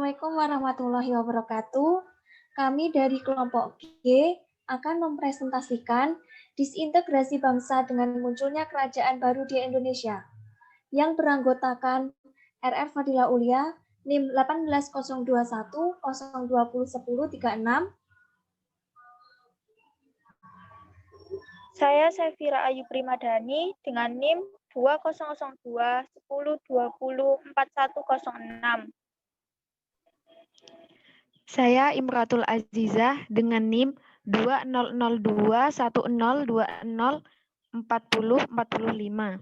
Assalamualaikum warahmatullahi wabarakatuh. Kami dari kelompok G akan mempresentasikan disintegrasi bangsa dengan munculnya kerajaan baru di Indonesia yang beranggotakan RR Fadila Ulia, NIM 18021 0201036. Saya Sefira Ayu Primadani dengan NIM 2002 10 20 4106. Saya Imratul Azizah dengan NIM 2002 1020 4045.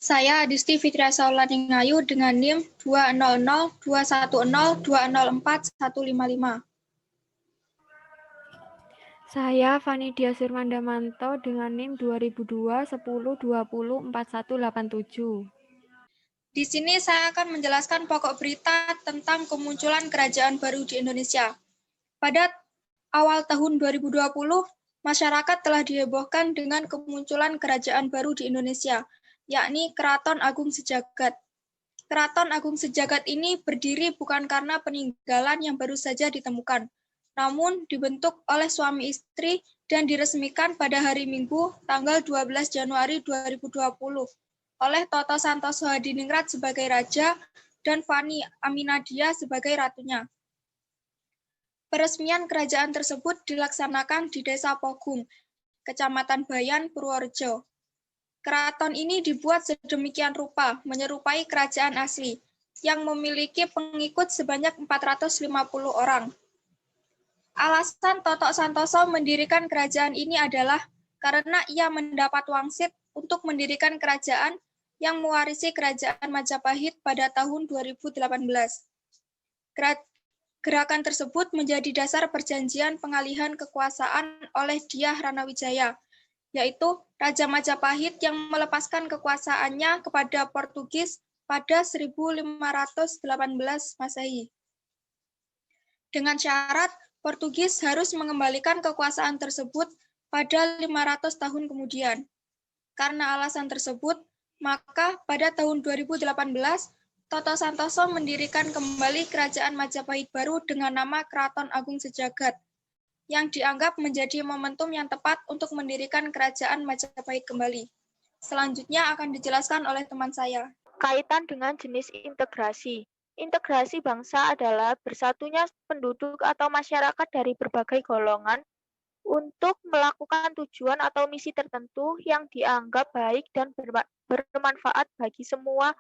Saya Adisti Fitria Saulaningayu dengan NIM 200 210 204 155. Saya Vanidia Sirmandamanto dengan NIM 2002 10 20 4187. Di sini saya akan menjelaskan pokok berita tentang kemunculan kerajaan baru di Indonesia. Pada awal tahun 2020, masyarakat telah dihebohkan dengan kemunculan kerajaan baru di Indonesia, yakni Keraton Agung Sejagat. Keraton Agung Sejagat ini berdiri bukan karena peninggalan yang baru saja ditemukan, namun dibentuk oleh suami istri dan diresmikan pada hari Minggu, tanggal 12 Januari 2020, oleh Toto Santoso Hadiningrat sebagai raja dan Fani Aminadia sebagai ratunya. Peresmian kerajaan tersebut dilaksanakan di Desa Pogung, Kecamatan Bayan, Purworejo. Keraton ini dibuat sedemikian rupa, menyerupai kerajaan asli, yang memiliki pengikut sebanyak 450 orang. Alasan Toto Santoso mendirikan kerajaan ini adalah karena ia mendapat wangsit untuk mendirikan kerajaan yang mewarisi kerajaan Majapahit pada tahun 2018. Gerakan tersebut menjadi dasar perjanjian pengalihan kekuasaan oleh Dyah Ranawijaya, yaitu Raja Majapahit yang melepaskan kekuasaannya kepada Portugis pada 1518 Masehi. Dengan syarat, Portugis harus mengembalikan kekuasaan tersebut pada 500 tahun kemudian. Karena alasan tersebut, maka pada tahun 2018, Toto Santoso mendirikan kembali kerajaan Majapahit baru dengan nama Keraton Agung Sejagat, yang dianggap menjadi momentum yang tepat untuk mendirikan kerajaan Majapahit kembali. Selanjutnya akan dijelaskan oleh teman saya. Kaitan dengan jenis integrasi. Integrasi bangsa adalah bersatunya penduduk atau masyarakat dari berbagai golongan untuk melakukan tujuan atau misi tertentu yang dianggap baik dan bermanfaat bagi semua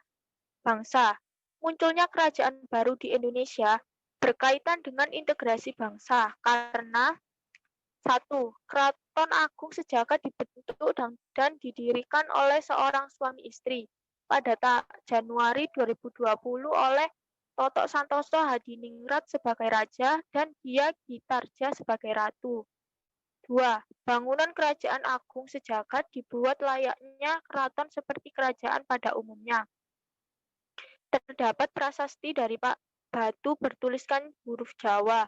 bangsa. Munculnya kerajaan baru di Indonesia berkaitan dengan integrasi bangsa karena 1. Keraton Agung Sejagat dibentuk dan didirikan oleh seorang suami istri pada Januari 2020 oleh Toto Santoso Hadiningrat sebagai raja dan Dyah Gitarja sebagai ratu. 2. Bangunan Kerajaan Agung Sejagat dibuat layaknya keraton seperti kerajaan pada umumnya. Terdapat prasasti dari batu bertuliskan huruf Jawa.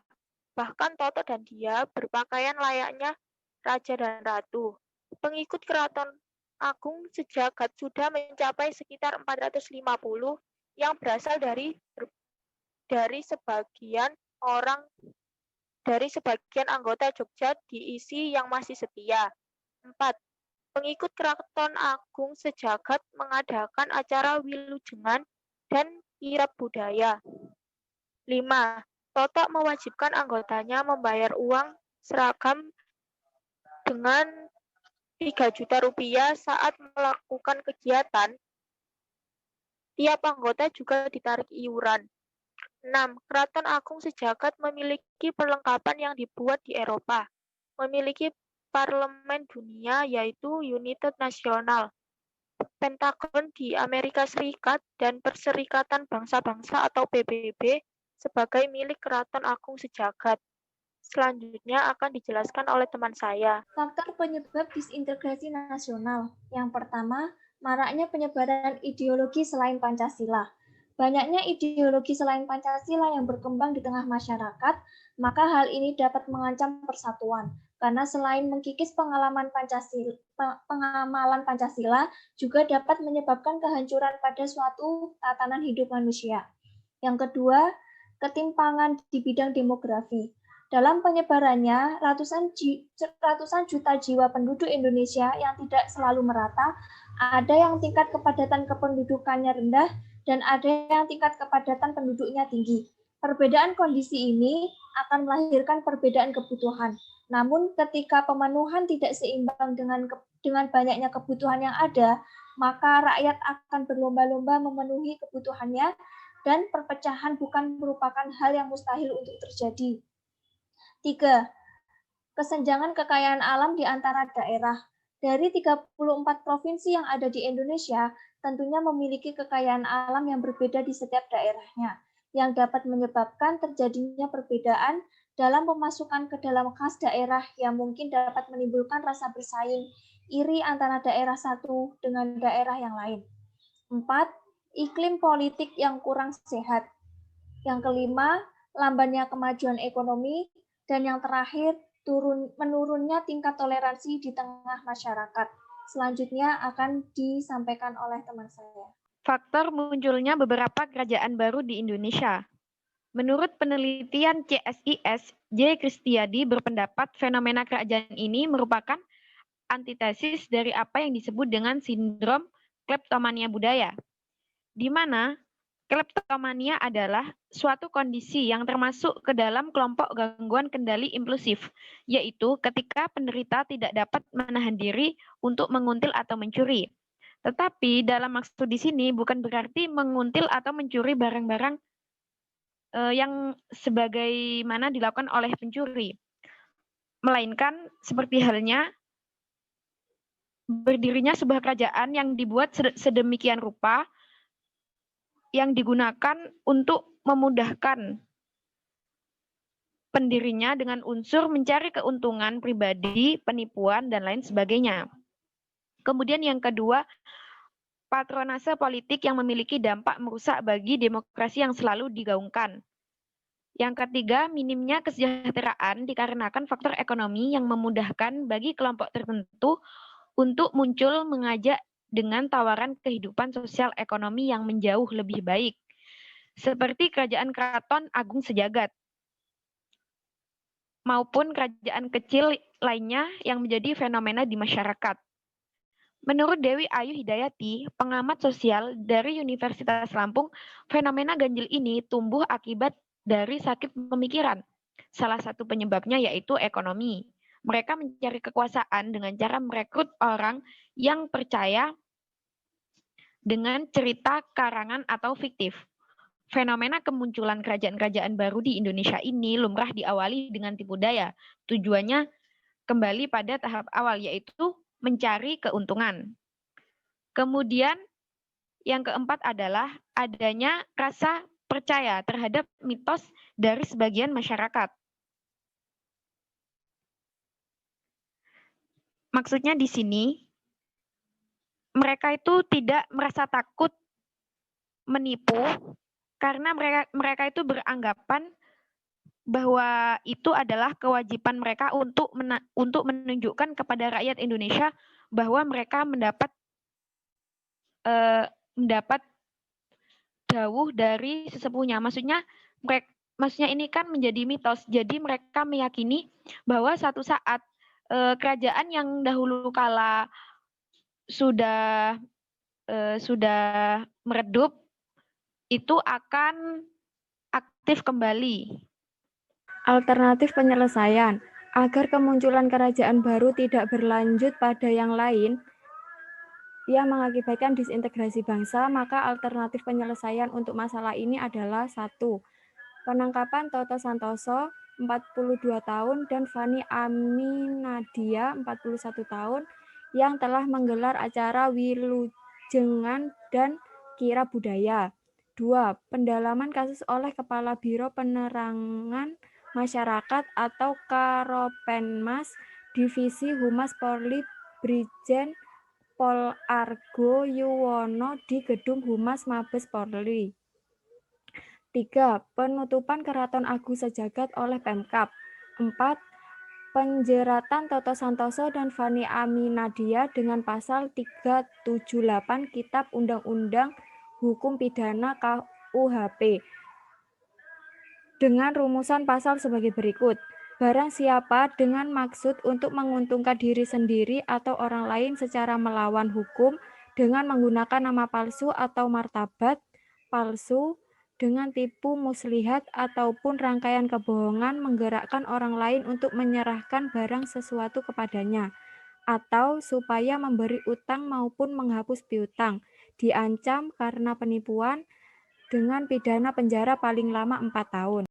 Bahkan Toto dan Dyah berpakaian layaknya raja dan ratu. Pengikut Keraton Agung Sejagat sudah mencapai sekitar 450 yang berasal dari sebagian anggota Jogja diisi yang masih setia. 4. Pengikut Keraton Agung Sejagat mengadakan acara wilujengan dan kirab budaya. 5. Toto mewajibkan anggotanya membayar uang seragam dengan 3 juta rupiah saat melakukan kegiatan. Tiap anggota juga ditarik iuran. 6. Keraton Agung Sejagat memiliki perlengkapan yang dibuat di Eropa. Memiliki parlemen dunia yaitu United National, Pentagon di Amerika Serikat, dan Perserikatan Bangsa-Bangsa atau PBB sebagai milik Keraton Agung Sejagat. Selanjutnya akan dijelaskan oleh teman saya. Faktor penyebab disintegrasi nasional. Yang pertama, maraknya penyebaran ideologi selain Pancasila. Banyaknya ideologi selain Pancasila yang berkembang di tengah masyarakat, maka hal ini dapat mengancam persatuan. karena selain mengkikis pengamalan Pancasila juga dapat menyebabkan kehancuran pada suatu tatanan hidup manusia. Yang kedua, ketimpangan di bidang demografi. Dalam penyebarannya, ratusan juta jiwa penduduk Indonesia yang tidak selalu merata, ada yang tingkat kepadatan kependudukannya rendah, dan ada yang tingkat kepadatan penduduknya tinggi. Perbedaan kondisi ini akan melahirkan perbedaan kebutuhan. Namun ketika pemenuhan tidak seimbang dengan banyaknya kebutuhan yang ada, maka rakyat akan berlomba-lomba memenuhi kebutuhannya, dan perpecahan bukan merupakan hal yang mustahil untuk terjadi. 3. Kesenjangan kekayaan alam di antara daerah. Dari 34 provinsi yang ada di Indonesia, tentunya memiliki kekayaan alam yang berbeda di setiap daerahnya, yang dapat menyebabkan terjadinya perbedaan dalam pemasukan ke dalam kas daerah yang mungkin dapat menimbulkan rasa bersaing, iri antara daerah satu dengan daerah yang lain. 4. Iklim politik yang kurang sehat. Yang kelima, lambannya kemajuan ekonomi. Dan yang terakhir, menurunnya tingkat toleransi di tengah masyarakat. Selanjutnya akan disampaikan oleh teman saya. Faktor munculnya beberapa kerajaan baru di Indonesia. Menurut penelitian CSIS, J. Kristiadi berpendapat fenomena kerajaan ini merupakan antitesis dari apa yang disebut dengan sindrom kleptomania budaya, di mana kleptomania adalah suatu kondisi yang termasuk ke dalam kelompok gangguan kendali impulsif, yaitu ketika penderita tidak dapat menahan diri untuk menguntil atau mencuri. Tetapi dalam maksud di sini bukan berarti menguntil atau mencuri barang-barang yang sebagaimana dilakukan oleh pencuri, melainkan seperti halnya berdirinya sebuah kerajaan yang dibuat sedemikian rupa yang digunakan untuk memudahkan pendirinya dengan unsur mencari keuntungan pribadi, penipuan, dan lain sebagainya. Kemudian yang kedua, patronase politik yang memiliki dampak merusak bagi demokrasi yang selalu digaungkan. Yang ketiga, minimnya kesejahteraan dikarenakan faktor ekonomi yang memudahkan bagi kelompok tertentu untuk muncul mengajak dengan tawaran kehidupan sosial ekonomi yang menjauh lebih baik, seperti kerajaan keraton agung sejagat, maupun kerajaan kecil lainnya yang menjadi fenomena di masyarakat. Menurut Dewi Ayu Hidayati, pengamat sosial dari Universitas Lampung, fenomena ganjil ini tumbuh akibat dari sakit pemikiran. Salah satu penyebabnya yaitu ekonomi. Mereka mencari kekuasaan dengan cara merekrut orang yang percaya dengan cerita karangan atau fiktif. Fenomena kemunculan kerajaan-kerajaan baru di Indonesia ini lumrah diawali dengan tipu daya. Tujuannya kembali pada tahap awal, yaitu mencari keuntungan. Kemudian yang keempat adalah adanya rasa percaya terhadap mitos dari sebagian masyarakat. Maksudnya di sini, mereka itu tidak merasa takut menipu karena mereka itu beranggapan bahwa itu adalah kewajiban mereka untuk menunjukkan kepada rakyat Indonesia bahwa mereka mendapat dawuh dari sesepuhnya. Maksudnya ini kan menjadi mitos. Jadi mereka meyakini bahwa suatu saat kerajaan yang dahulu kala sudah meredup itu akan aktif kembali. Alternatif penyelesaian. Agar kemunculan kerajaan baru tidak berlanjut pada yang lain yang mengakibatkan disintegrasi bangsa, maka alternatif penyelesaian untuk masalah ini adalah 1. Penangkapan Toto Santoso 42 tahun dan Fani Aminadia 41 tahun yang telah menggelar acara Wilujengan dan Kira Budaya. 2. Pendalaman kasus oleh Kepala Biro Penerangan Masyarakat atau Karopenmas Divisi Humas Polri Brigjen Pol Argo Yuwono di Gedung Humas Mabes Polri. 3. Penutupan Keraton Agung Sejagat oleh Pemkab. 4. penjeratan Toto Santoso dan Fani Aminadia dengan pasal 378 Kitab Undang-Undang Hukum Pidana KUHP dengan rumusan pasal sebagai berikut. Barang siapa dengan maksud untuk menguntungkan diri sendiri atau orang lain secara melawan hukum dengan menggunakan nama palsu atau martabat palsu dengan tipu muslihat ataupun rangkaian kebohongan menggerakkan orang lain untuk menyerahkan barang sesuatu kepadanya atau supaya memberi utang maupun menghapus piutang, diancam karena penipuan dengan pidana penjara paling lama 4 tahun.